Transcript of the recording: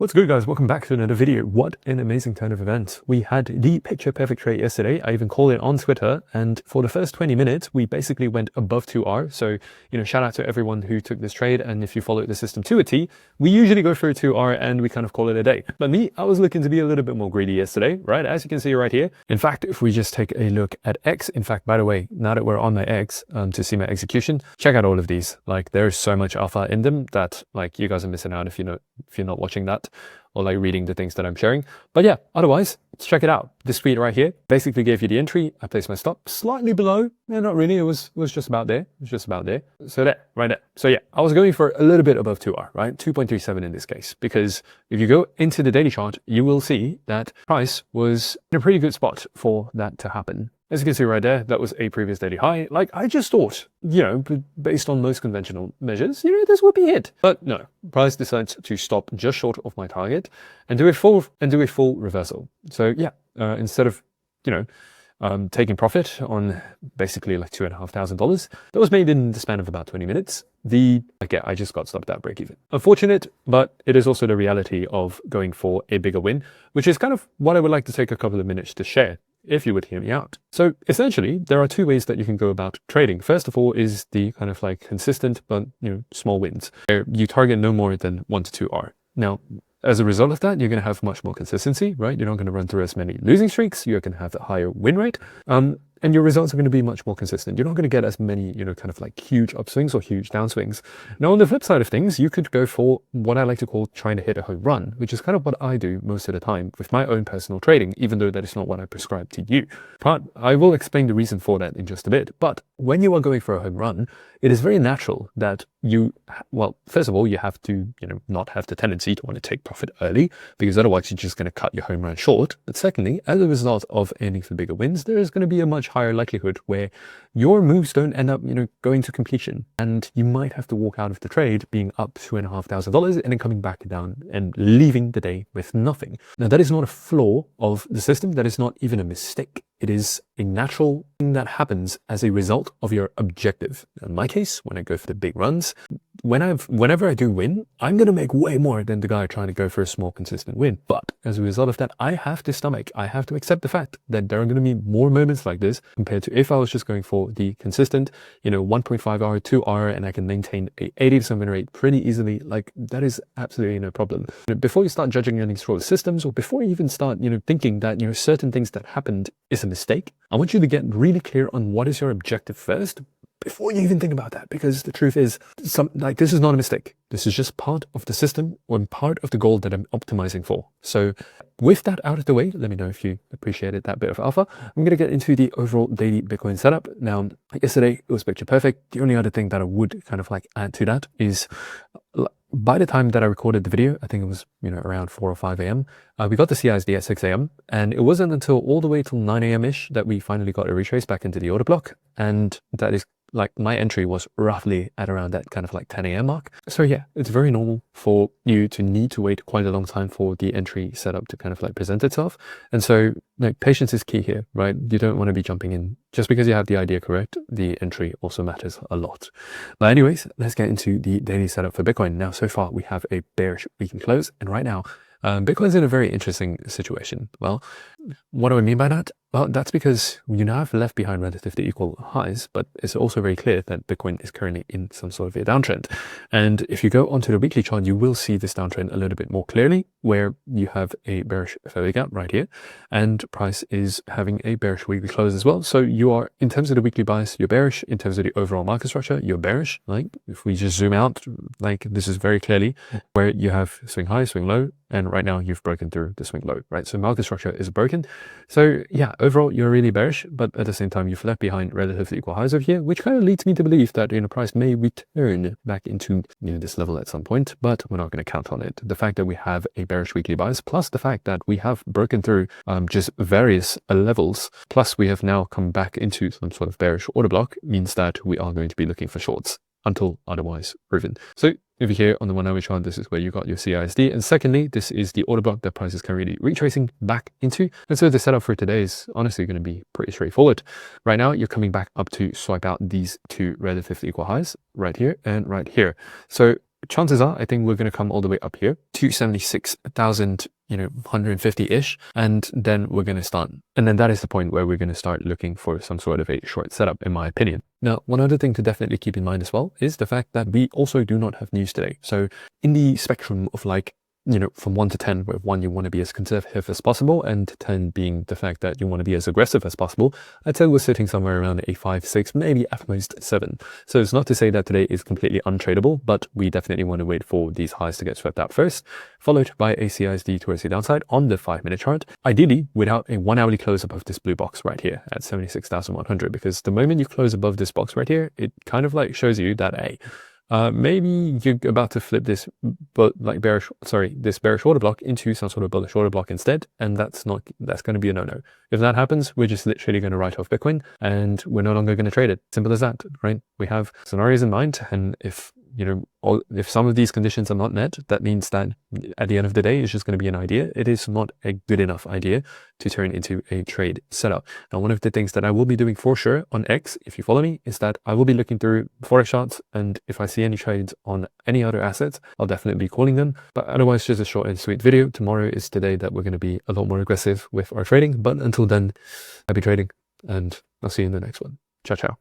What's good, guys? Welcome back to another video. What an amazing turn of events. We had the picture perfect trade yesterday. I even called it on Twitter, and for the first 20 minutes we basically went above 2R. So shout out to everyone who took this trade, and if you follow the system to a T, we usually go for a 2R and we kind of call it a day. But me, I was looking to be a little bit more greedy yesterday, right? As you can see right here. In fact, if we just take a look at X, in fact, by the way, now that we're on my X, to see my execution, check out all of these. Like, there's so much alpha in them that like you guys are missing out if you're not watching that, or like reading the things that I'm sharing. But yeah, otherwise, let's check it out. This tweet right here basically gave you the entry. I placed my stop slightly below. Yeah, not really. It was just about there. It was just about there. So there, right there. So yeah, I was going for a little bit above 2R, right? 2.37 in this case, because if you go into the daily chart, you will see that price was in a pretty good spot for that to happen. As you can see right there, that was a previous daily high. Like, I just thought, based on most conventional measures, this would be it. But no, price decides to stop just short of my target and do a full reversal. So yeah, instead of, taking profit on basically like $2,500 that was made in the span of about 20 minutes, I just got stopped at break even. Unfortunate, but it is also the reality of going for a bigger win, which is kind of what I would like to take a couple of minutes to share, if you would hear me out. So essentially, there are two ways that you can go about trading. First of all is the kind of like consistent but small wins, where you target no more than 1 to 2R. Now, as a result of that, you're going to have much more consistency, right? You're not going to run through as many losing streaks. You're going to have a higher win rate. And your results are going to be much more consistent. You're not going to get as many, kind of like huge upswings or huge downswings. Now, on the flip side of things, you could go for what I like to call trying to hit a home run, which is kind of what I do most of the time with my own personal trading, even though that is not what I prescribe to you. But I will explain the reason for that in just a bit. But when you are going for a home run, it is very natural that first of all, you have to, not have the tendency to want to take profit early, because otherwise you're just going to cut your home run short. But secondly, as a result of aiming for bigger wins, there is going to be a much higher likelihood where your moves don't end up, going to completion, and you might have to walk out of the trade being up $2,500 and then coming back down and leaving the day with nothing. Now, that is not a flaw of the system. That is not even a mistake. It is a natural thing that happens as a result of your objective. In my case, when I go for the big runs, whenever I do win, I'm going to make way more than the guy trying to go for a small, consistent win. But as a result of that, I have to accept the fact that there are going to be more moments like this compared to if I was just going for the consistent, 1.5R, 2R, and I can maintain a 80% win rate pretty easily. Like, that is absolutely no problem. Before you start judging any sort of systems, or before you even start, thinking that, certain things that happened is a mistake, I want you to get really clear on what is your objective first, before you even think about that, because the truth is, this is not a mistake. This is just part of the system or part of the goal that I'm optimizing for. So with that out of the way, let me know if you appreciated that bit of alpha. I'm going to get into the overall daily Bitcoin setup. Now, yesterday it was picture perfect. The only other thing that I would kind of like add to that is, by the time that I recorded the video, I think it was, around 4 or 5 a.m. We got the CISD at 6 a.m. and it wasn't until all the way till 9 a.m.-ish that we finally got a retrace back into the order block. And that is like, my entry was roughly at around that kind of like 10 a.m. mark. So yeah, it's very normal for you to need to wait quite a long time for the entry setup to kind of like present itself. And so patience is key here, right? You don't want to be jumping in just because you have the idea correct. The entry also matters a lot. But anyways, let's get into the daily setup for Bitcoin. Now, so far we have a bearish weekly close, and right now Bitcoin's in a very interesting situation. Well, what do I mean by that? Well, that's because you now have left behind relatively equal highs, but it's also very clear that Bitcoin is currently in some sort of a downtrend. And if you go onto the weekly chart, you will see this downtrend a little bit more clearly, where you have a bearish failure gap right here, and price is having a bearish weekly close as well. So you are, in terms of the weekly bias, you're bearish. In terms of the overall market structure, you're bearish. Like, if we just zoom out, like, this is very clearly where you have swing high, swing low, and right now you've broken through the swing low, right? So market structure is broken. So yeah, overall you're really bearish, but at the same time you've left behind relatively equal highs over here, which kind of leads me to believe that price may return back into this level at some point, but we're not going to count on it. The fact that we have a bearish weekly bias, plus the fact that we have broken through just various levels, plus we have now come back into some sort of bearish order block, means that we are going to be looking for shorts until otherwise proven. So over here on the 1 hour chart, this is where you got your CISD. And secondly, this is the order block that price is currently retracing back into. And so the setup for today is honestly going to be pretty straightforward. Right now, you're coming back up to swipe out these two relatively equal highs right here and right here. So chances are, I think we're going to come all the way up here to 76,000, 150-ish, and then we're going to start. And then that is the point where we're going to start looking for some sort of a short setup, in my opinion. Now, one other thing to definitely keep in mind as well is the fact that we also do not have news today. So in the spectrum of like, from 1 to 10, where 1 you want to be as conservative as possible, and 10 being the fact that you want to be as aggressive as possible, I'd say we're sitting somewhere around a 5, 6, maybe at most 7. So it's not to say that today is completely untradeable, but we definitely want to wait for these highs to get swept out first, followed by a CISD towards the downside on the 5-minute chart, ideally without a 1 hourly close above this blue box right here at 76,100, because the moment you close above this box right here, it kind of like shows you that, hey, maybe you're about to flip this this bearish order block into some sort of bullish order block instead, and that's going to be a no-no. If that happens, we're just literally going to write off Bitcoin and we're no longer going to trade it. Simple as that, right? We have scenarios in mind, and if some of these conditions are not met, that means that at the end of the day, it's just going to be an idea. It is not a good enough idea to turn into a trade setup. Now, one of the things that I will be doing for sure on X, if you follow me, is that I will be looking through Forex charts, and if I see any trades on any other assets, I'll definitely be calling them. But otherwise, just a short and sweet video. Tomorrow is the day that we're going to be a lot more aggressive with our trading. But until then, happy trading, and I'll see you in the next one. Ciao, ciao.